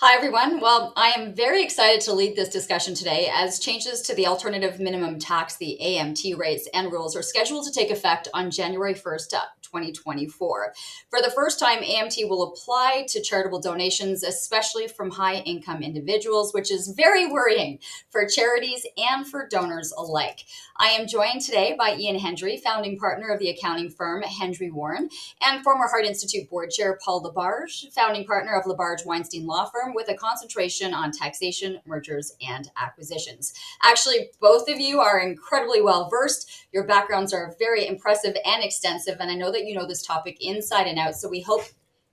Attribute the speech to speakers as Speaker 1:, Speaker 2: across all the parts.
Speaker 1: Hi, everyone. Well, I am very excited to lead this discussion today as changes to the alternative minimum tax, the AMT rates and rules are scheduled to take effect on January 1st, 2024. For the first time, AMT will apply to charitable donations, especially from high income individuals, which is very worrying for charities and for donors alike. I am joined today by Hendry, founding partner of the accounting firm Hendry Warren, and former Hart Institute board chair Paul Labarge, founding partner of Labarge Weinstein law firm with a concentration on taxation, mergers, and acquisitions. Actually, both of you are incredibly well versed. Your backgrounds are very impressive and extensive, and I know that you know this topic inside and out. So we hope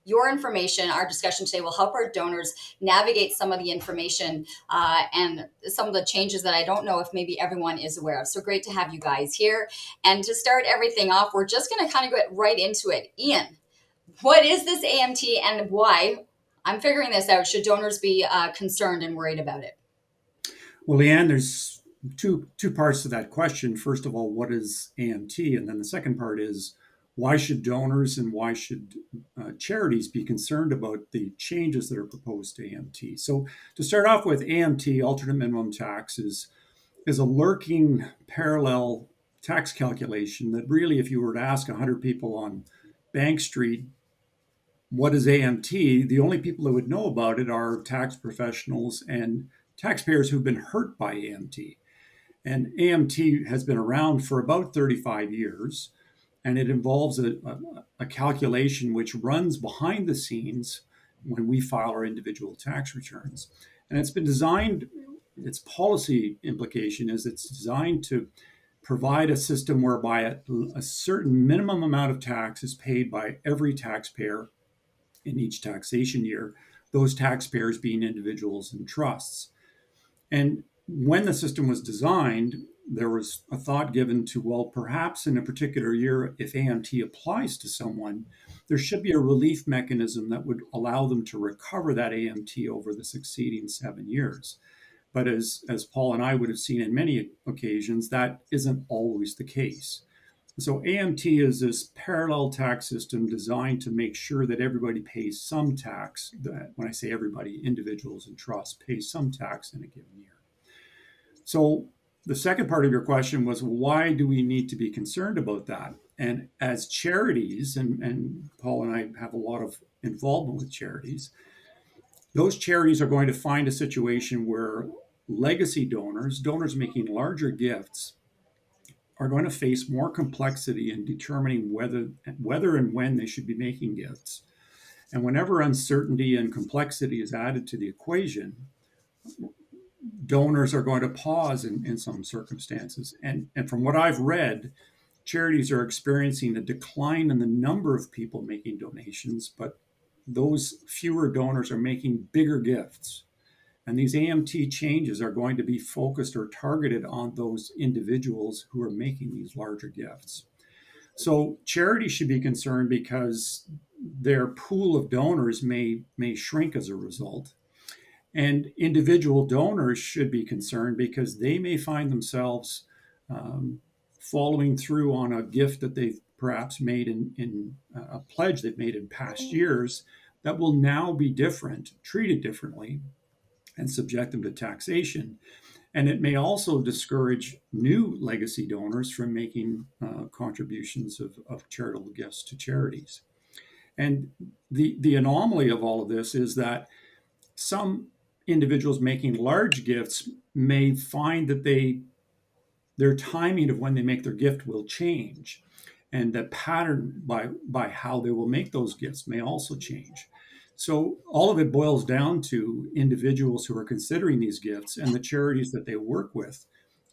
Speaker 1: your information, our discussion today, will help our donors navigate some of the information and some of the changes that I don't know if maybe everyone is aware of. So great to have you guys here. And to start everything off, we're just going to kind of get right into it. Ian, what is this AMT and why? I'm figuring this out. Should donors be concerned and worried about it?
Speaker 2: Well, Leanne, there's two parts to that question. First of all, what is AMT? And then the second part is why should donors and why should charities be concerned about the changes that are proposed to AMT? So, to start off with, AMT, alternate minimum tax, is a lurking parallel tax calculation that really, if you were to ask 100 people on Bank Street, what is AMT? The only people that would know about it are tax professionals and taxpayers who've been hurt by AMT. And AMT has been around for about 35 years, and it involves a calculation which runs behind the scenes when we file our individual tax returns. And it's been designed, its policy implication is it's designed to provide a system whereby a certain minimum amount of tax is paid by every taxpayer in each taxation year, those taxpayers being individuals and trusts. And when the system was designed, there was a thought given to, well, perhaps in a particular year, if AMT applies to someone, there should be a relief mechanism that would allow them to recover that AMT over the succeeding 7 years. But as Paul and I would have seen in many occasions, that isn't always the case. So AMT is this parallel tax system designed to make sure that everybody pays some tax. That when I say everybody, individuals and trusts pay some tax in a given year. So the second part of your question was why do we need to be concerned about that? And as charities, and Paul and I have a lot of involvement with charities, those charities are going to find a situation where legacy donors making larger gifts, are going to face more complexity in determining whether and when they should be making gifts. And whenever uncertainty and complexity is added to the equation, donors are going to pause in some circumstances. And from what I've read, charities are experiencing a decline in the number of people making donations, but those fewer donors are making bigger gifts. And these AMT changes are going to be focused or targeted on those individuals who are making these larger gifts. So charities should be concerned because their pool of donors may shrink as a result. And individual donors should be concerned because they may find themselves um, following through on a gift that they've perhaps made in a pledge they've made in past years that will now be different, treated differently, and subject them to taxation. And it may also discourage new legacy donors from making contributions of charitable gifts to charities. And the anomaly of all of this is that some individuals making large gifts may find that their timing of when they make their gift will change. And the pattern by how they will make those gifts may also change. So all of it boils down to individuals who are considering these gifts and the charities that they work with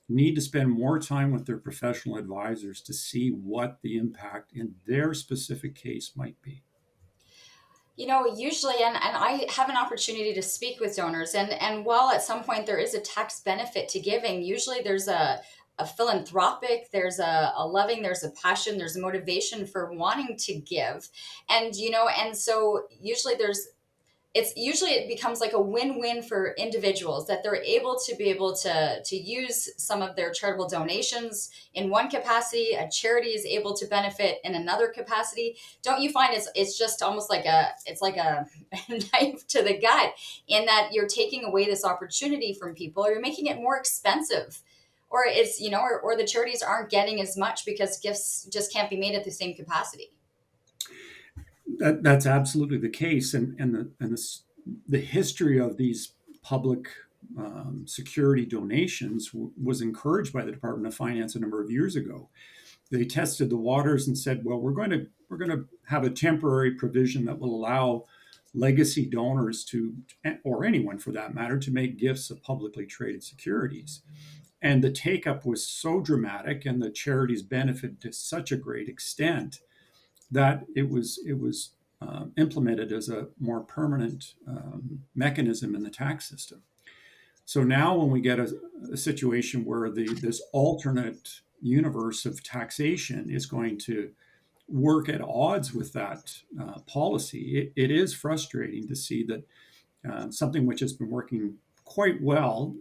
Speaker 2: need to spend more time with their professional advisors to see what the impact in their specific case might be.
Speaker 1: Usually, and I have an opportunity to speak with donors, and while at some point there is a tax benefit to giving, usually there's a philanthropic, there's a loving, there's a passion, there's a motivation for wanting to give. And so usually there's it becomes like a win-win for individuals, that they're able to use some of their charitable donations in one capacity, a charity is able to benefit in another capacity. Don't you find it's just almost like a knife to the gut, in that you're taking away this opportunity from people, or you're making it more expensive, or it's, or the charities aren't getting as much because gifts just can't be made at the same capacity.
Speaker 2: That's absolutely the case, and the history of these public security donations was encouraged by the Department of Finance a number of years ago. They tested the waters and said, "Well, we're going to have a temporary provision that will allow legacy donors to, or anyone for that matter, to make gifts of publicly traded securities." And the take up was so dramatic, and the charities benefited to such a great extent that it was implemented as a more permanent mechanism in the tax system. So now, when we get a situation where this alternate universe of taxation is going to work at odds with that policy, it is frustrating to see that something which has been working quite well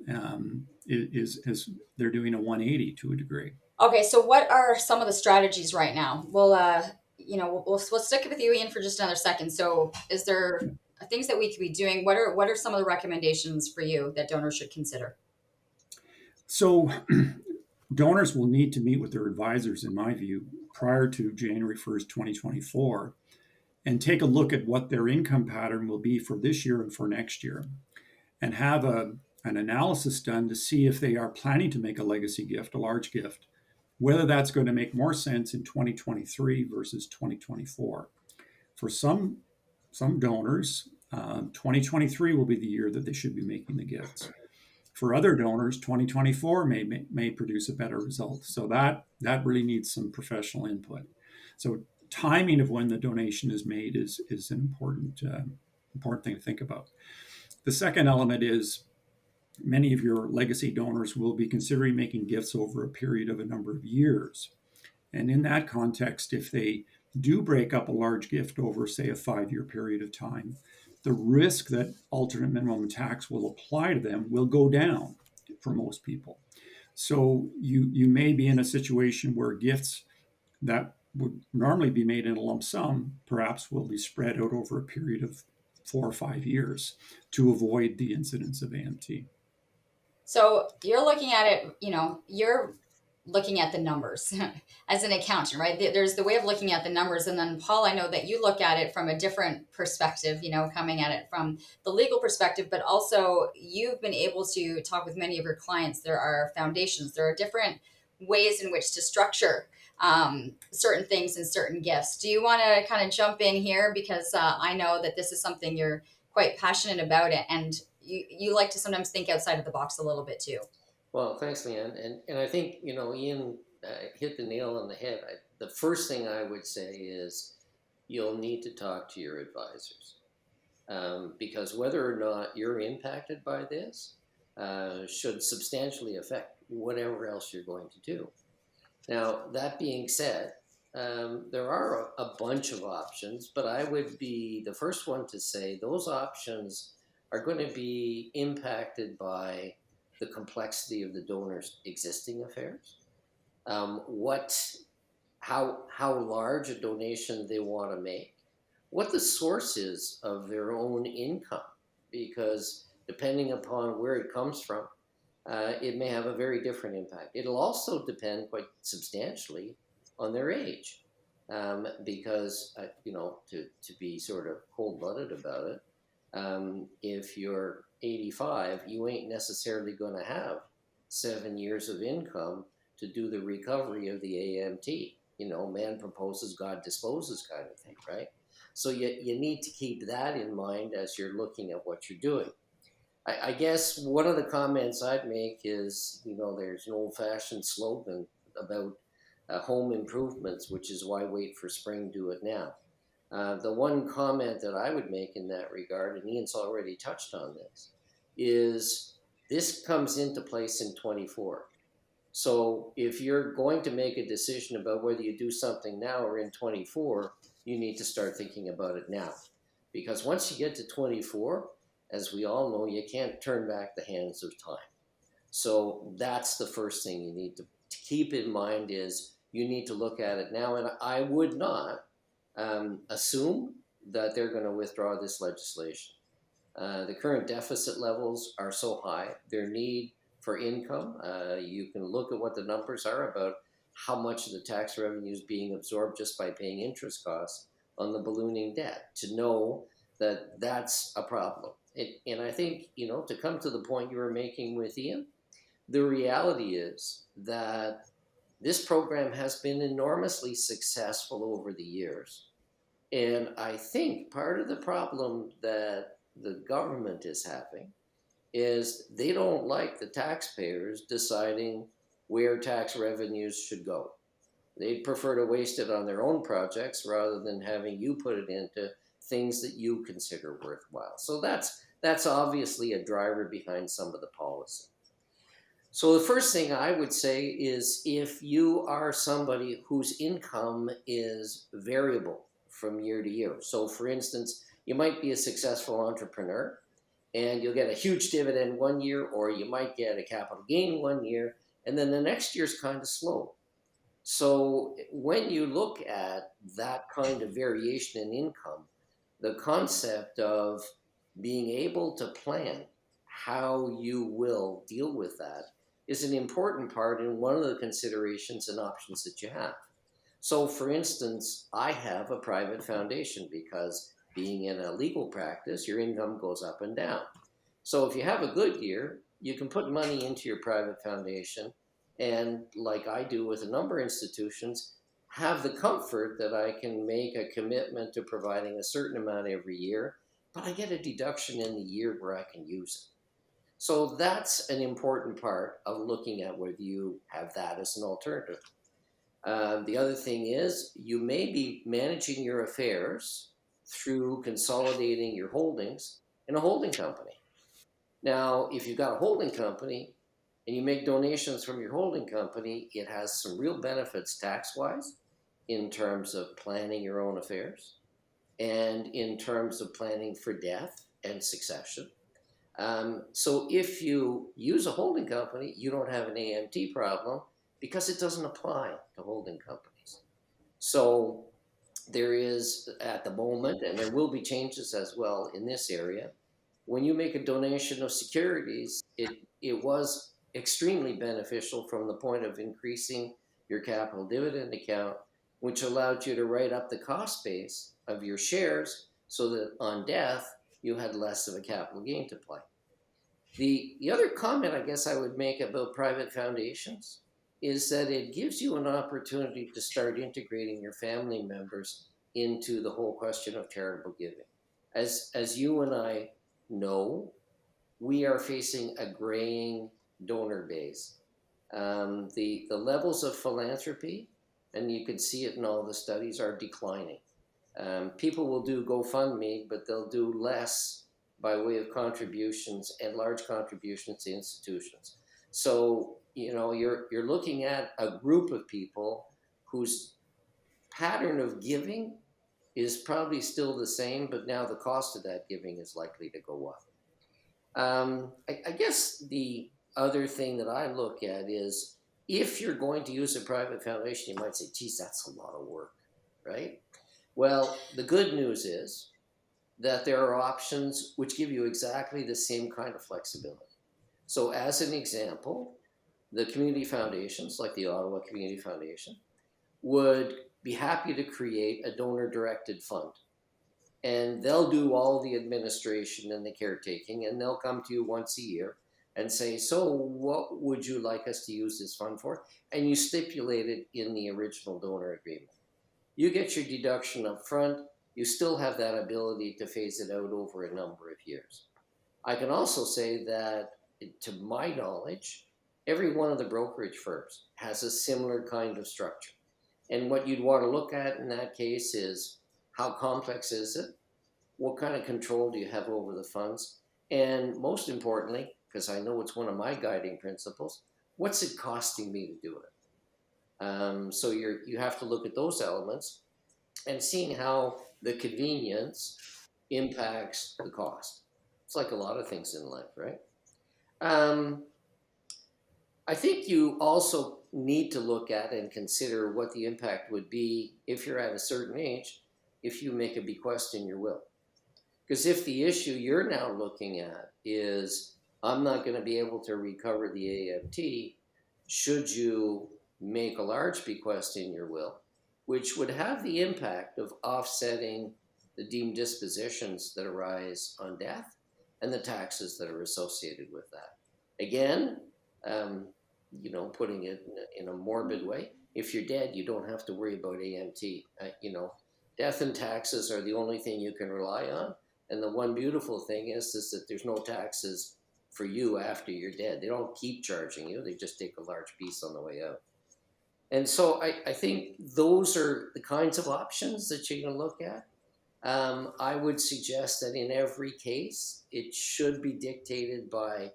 Speaker 2: is they're doing a 180 to a degree.
Speaker 1: Okay, so what are some of the strategies right now? Well, we'll stick with you, Ian, for just another second. So, is there things that we could be doing? What are some of the recommendations for you that donors should consider?
Speaker 2: So donors will need to meet with their advisors, in my view, prior to January 1st, 2024, and take a look at what their income pattern will be for this year and for next year, and have an analysis done to see if they are planning to make a legacy gift, a large gift, whether that's going to make more sense in 2023 versus 2024. For some donors, 2023 will be the year that they should be making the gifts. For other donors, 2024 may produce a better result. So that really needs some professional input. So timing of when the donation is made is an important thing to think about. The second element is many of your legacy donors will be considering making gifts over a period of a number of years. And in that context, if they do break up a large gift over, say, a 5-year period of time, the risk that alternate minimum tax will apply to them will go down for most people. So you may be in a situation where gifts that would normally be made in a lump sum perhaps will be spread out over a period of 4 or 5 years to avoid the incidence of AMT.
Speaker 1: So you're looking at it, you're looking at the numbers as an accountant, right? There's the way of looking at the numbers. And then, Paul, I know that you look at it from a different perspective, coming at it from the legal perspective, but also you've been able to talk with many of your clients. There are foundations, there are different ways in which to structure certain things and certain gifts. Do you want to kind of jump in here? Because I know that this is something you're quite passionate about it, and you like to sometimes think outside of the box a little bit too.
Speaker 3: Well, thanks, Leanne. And I think, Ian hit the nail on the head. The first thing I would say is you'll need to talk to your advisors, because whether or not you're impacted by this should substantially affect whatever else you're going to do. Now, that being said, there are a bunch of options, but I would be the first one to say those options are going to be impacted by the complexity of the donor's existing affairs, how large a donation they want to make, what the source is of their own income, because depending upon where it comes from, it may have a very different impact. It'll also depend quite substantially on their age, because, to be sort of cold-blooded about it, if you're 85, you ain't necessarily going to have 7 years of income to do the recovery of the AMT. Man proposes, God disposes kind of thing, right? So you need to keep that in mind as you're looking at what you're doing. I guess one of the comments I'd make is, there's an old-fashioned slogan about home improvements, which is why wait for spring, do it now. The one comment that I would make in that regard, and Ian's already touched on this comes into place in 24. So if you're going to make a decision about whether you do something now or in 24, you need to start thinking about it now. because once you get to 24, as we all know, you can't turn back the hands of time. So that's the first thing you need to keep in mind is you need to look at it now. And I would not assume that they're going to withdraw this legislation. The current deficit levels are so high, their need for income, you can look at what the numbers are about how much of the tax revenue is being absorbed just by paying interest costs on the ballooning debt to know that that's a problem. And I think, to come to the point you were making with Ian, the reality is that this program has been enormously successful over the years. And I think part of the problem that the government is having is they don't like the taxpayers deciding where tax revenues should go. They'd prefer to waste it on their own projects rather than having you put it into things that you consider worthwhile. So that's obviously a driver behind some of the policy. So the first thing I would say is if you are somebody whose income is variable from year to year. So for instance, you might be a successful entrepreneur and you'll get a huge dividend one year, or you might get a capital gain one year, and then the next year's kind of slow. So when you look at that kind of variation in income, the concept of being able to plan how you will deal with that is an important part in one of the considerations and options that you have. So for instance, I have a private foundation because being in a legal practice, your income goes up and down. So if you have a good year, you can put money into your private foundation and, like I do with a number of institutions, have the comfort that I can make a commitment to providing a certain amount every year, but I get a deduction in the year where I can use it. So that's an important part of looking at whether you have that as an alternative. The other thing is you may be managing your affairs through consolidating your holdings in a holding company. Now, if you've got a holding company and you make donations from your holding company, it has some real benefits tax-wise in terms of planning your own affairs and in terms of planning for death and succession. So if you use a holding company, you don't have an AMT problem because it doesn't apply to holding companies. So there is at the moment, and there will be changes as well in this area, when you make a donation of securities, it was extremely beneficial from the point of increasing your capital dividend account, which allowed you to write up the cost base of your shares so that on death, you had less of a capital gain to play. The other comment I guess I would make about private foundations is that it gives you an opportunity to start integrating your family members into the whole question of charitable giving. As you and I know, we are facing a graying donor base. The levels of philanthropy, and you can see it in all the studies, are declining. People will do GoFundMe, but they'll do less by way of contributions and large contributions to institutions. So you're looking at a group of people whose pattern of giving is probably still the same, but now the cost of that giving is likely to go up. I guess the other thing that I look at is if you're going to use a private foundation, you might say, geez, that's a lot of work, right? Well, the good news is that there are options which give you exactly the same kind of flexibility. So as an example, the community foundations, like the Ottawa Community Foundation, would be happy to create a donor-directed fund. And they'll do all the administration and the caretaking, and they'll come to you once a year and say, so what would you like us to use this fund for? And you stipulate it in the original donor agreement. You get your deduction up front. You still have that ability to phase it out over a number of years. I can also say that, to my knowledge, every one of the brokerage firms has a similar kind of structure. And what you'd want to look at in that case is how complex is it? What kind of control do you have over the funds? And most importantly, because I know it's one of my guiding principles, what's it costing me to do it? So you have to look at those elements and seeing how the convenience impacts the cost. It's like a lot of things in life, right? Um, I think you also need to look at and consider what the impact would be if you're at a certain age, if you make a bequest in your will. Because if the issue you're now looking at is, I'm not going to be able to recover the AMT, should you make a large bequest in your will, which would have the impact of offsetting the deemed dispositions that arise on death and the taxes that are associated with that. Again, um, putting it in a morbid way, if you're dead, you don't have to worry about AMT. Death and taxes are the only thing you can rely on. And the one beautiful thing is that there's no taxes for you after you're dead. They don't keep charging you. They just take a large piece on the way out. And so I think those are the kinds of options that you can look at. I would suggest that in every case, it should be dictated by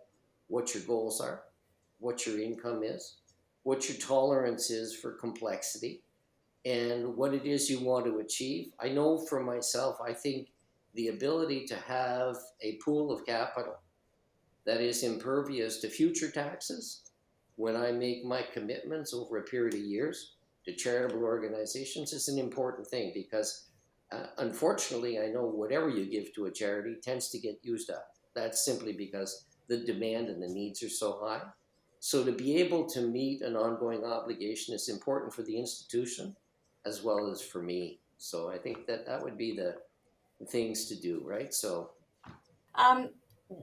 Speaker 3: what your goals are, what your income is, what your tolerance is for complexity, and what it is you want to achieve. I know for myself, I think the ability to have a pool of capital that is impervious to future taxes when I make my commitments over a period of years to charitable organizations is an important thing, because unfortunately, I know whatever you give to a charity tends to get used up. That's simply because the demand and the needs are so high. So to be able to meet an ongoing obligation is important for the institution as well as for me. So I think that would be the things to do, right? So
Speaker 1: Um,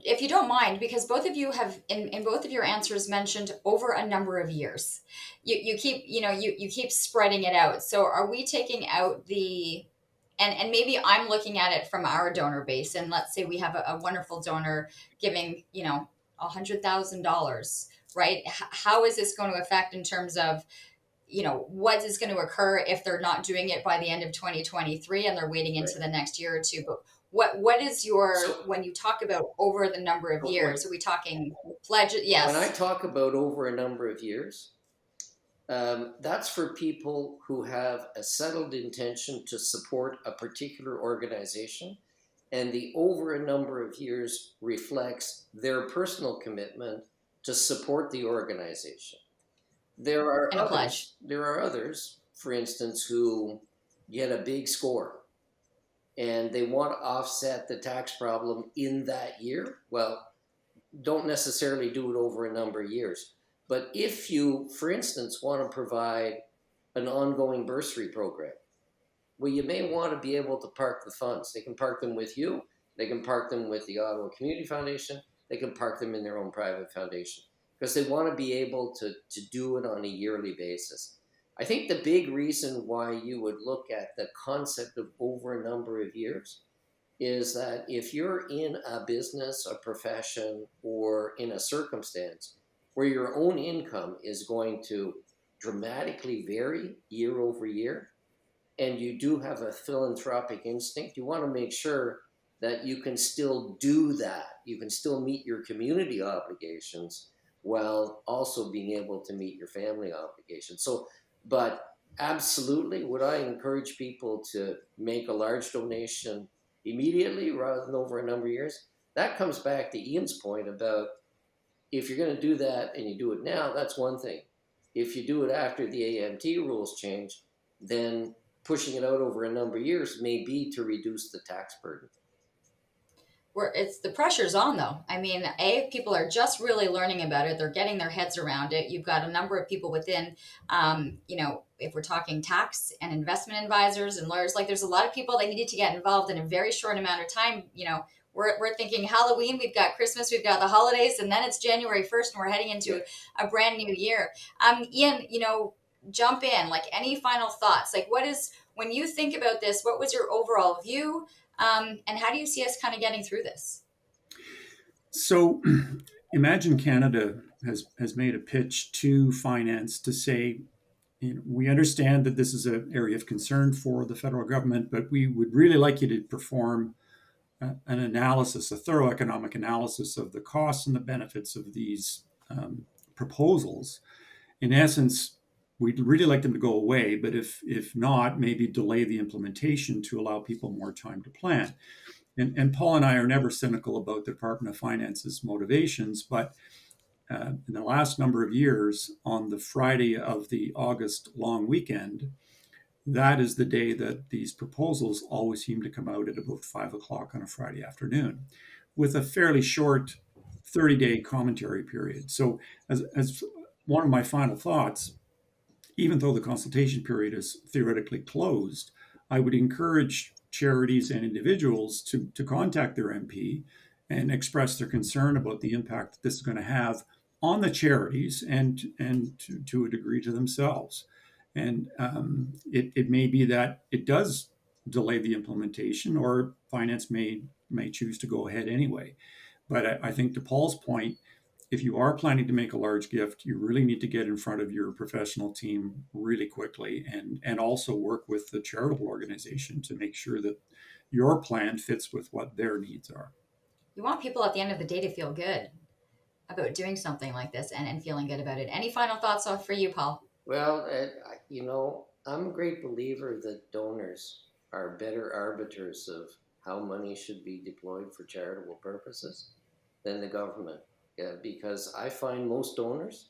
Speaker 1: if you don't mind, because both of you have in both of your answers mentioned over a number of years. You keep, you keep spreading it out. So are we taking out the and maybe I'm looking at it from our donor base, and let's say we have a wonderful donor giving, $100,000, right? How is this going to affect in terms of, what is going to occur if they're not doing it by the end of 2023 and they're waiting into the next year or two? But what is your, when you talk about over the number of years, are we talking pledge? Yes.
Speaker 3: When I talk about over a number of years, that's for people who have a settled intention to support a particular organization, and the over a number of years reflects their personal commitment to support the organization. There are
Speaker 1: And a pledge.
Speaker 3: others, for instance, who get a big score and they want to offset the tax problem in that year. Well, don't necessarily do it over a number of years. But if you, for instance, want to provide an ongoing bursary program, well, you may want to be able to park the funds. They can park them with you. They can park them with the Ottawa Community Foundation. They can park them in their own private foundation, because they want to be able to do it on a yearly basis. I think the big reason why you would look at the concept of over a number of years is that if you're in a business, a profession, or in a circumstance where your own income is going to dramatically vary year over year, and you do have a philanthropic instinct, you want to make sure that you can still do that. You can still meet your community obligations while also being able to meet your family obligations. So, but absolutely, would I encourage people to make a large donation immediately rather than over a number of years? That comes back to Ian's point about, if you're going to do that and you do it now, that's one thing. If you do it after the AMT rules change, then pushing it out over a number of years may be to reduce the tax burden.
Speaker 1: Where it's the pressure's on, though. I mean, people are just really learning about it. They're getting their heads around it. You've got a number of people within, if we're talking tax and investment advisors and lawyers, like there's a lot of people that needed to get involved in a very short amount of time. We're thinking Halloween, we've got Christmas, we've got the holidays, and then it's January 1st and we're heading into a brand new year. Ian, jump in, like any final thoughts? Like when you think about this, what was your overall view? And how do you see us kind of getting through this?
Speaker 2: So Imagine Canada has made a pitch to finance to say, we understand that this is an area of concern for the federal government, but we would really like you to perform an analysis, a thorough economic analysis of the costs and the benefits of these proposals. In essence, we'd really like them to go away, but if not, maybe delay the implementation to allow people more time to plan. And Paul and I are never cynical about the Department of Finance's motivations, but in the last number of years, on the Friday of the August long weekend, that is the day that these proposals always seem to come out at about 5 o'clock on a Friday afternoon, with a fairly short 30-day commentary period. So, as one of my final thoughts, even though the consultation period is theoretically closed, I would encourage charities and individuals to contact their MP and express their concern about the impact that this is going to have on the charities and to a degree to themselves. And it may be that it does delay the implementation, or finance may choose to go ahead anyway. But I think to Paul's point, if you are planning to make a large gift, you really need to get in front of your professional team really quickly, and also work with the charitable organization to make sure that your plan fits with what their needs are.
Speaker 1: You want people at the end of the day to feel good about doing something like this and feeling good about it. Any final thoughts for you, Paul?
Speaker 3: Well, I'm a great believer that donors are better arbiters of how money should be deployed for charitable purposes than the government. Because I find most donors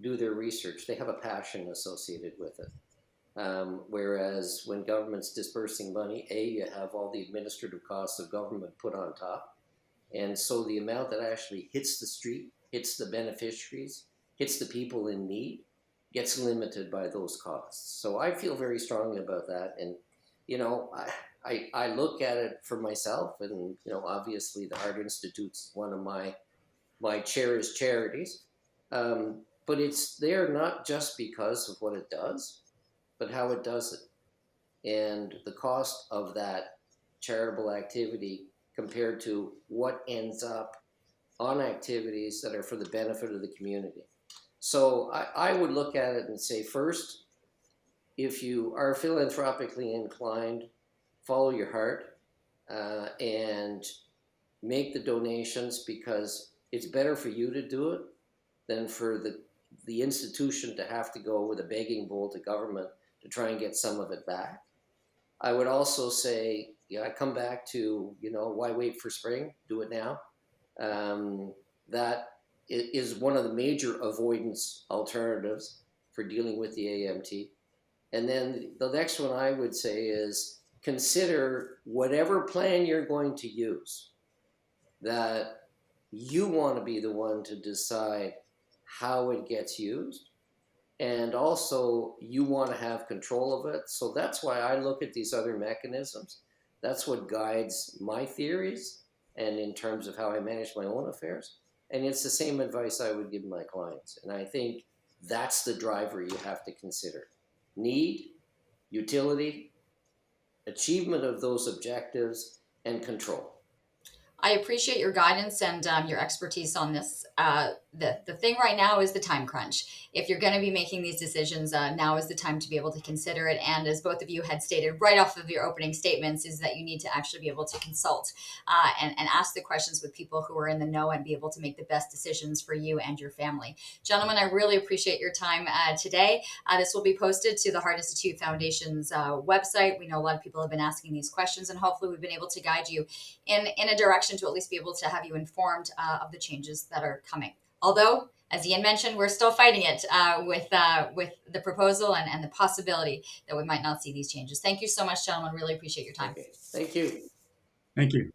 Speaker 3: do their research. They have a passion associated with it. Whereas when government's dispersing money, you have all the administrative costs of government put on top. And so the amount that actually hits the street, hits the beneficiaries, hits the people in need, gets limited by those costs. So I feel very strongly about that. And, I look at it for myself, and, obviously the Heart Institute's one of my cherished charities. But it's there not just because of what it does, but how it does it. And the cost of that charitable activity compared to what ends up on activities that are for the benefit of the community. So I would look at it and say, first, if you are philanthropically inclined, follow your heart and make the donations, because it's better for you to do it than for the institution to have to go with a begging bowl to government to try and get some of it back. I would also say, I come back to, why wait for spring? Do it now. That is one of the major avoidance alternatives for dealing with the AMT. And then the next one I would say is consider whatever plan you're going to use, that you want to be the one to decide how it gets used. And also you want to have control of it. So that's why I look at these other mechanisms. That's what guides my theories and in terms of how I manage my own affairs. And it's the same advice I would give my clients. And I think that's the driver you have to consider. Need, utility, achievement of those objectives, and control.
Speaker 1: I appreciate your guidance and your expertise on this. The thing right now is the time crunch. If you're going to be making these decisions, now is the time to be able to consider it. And as both of you had stated right off of your opening statements, is that you need to actually be able to consult and ask the questions with people who are in the know and be able to make the best decisions for you and your family. Gentlemen, I really appreciate your time today. This will be posted to the Heart Institute Foundation's website. We know a lot of people have been asking these questions, and hopefully we've been able to guide you in a direction to at least be able to have you informed of the changes that are coming. Although, as Ian mentioned, we're still fighting it with the proposal and the possibility that we might not see these changes. Thank you so much, gentlemen. Really appreciate your time.
Speaker 3: Okay. Thank you.
Speaker 2: Thank you.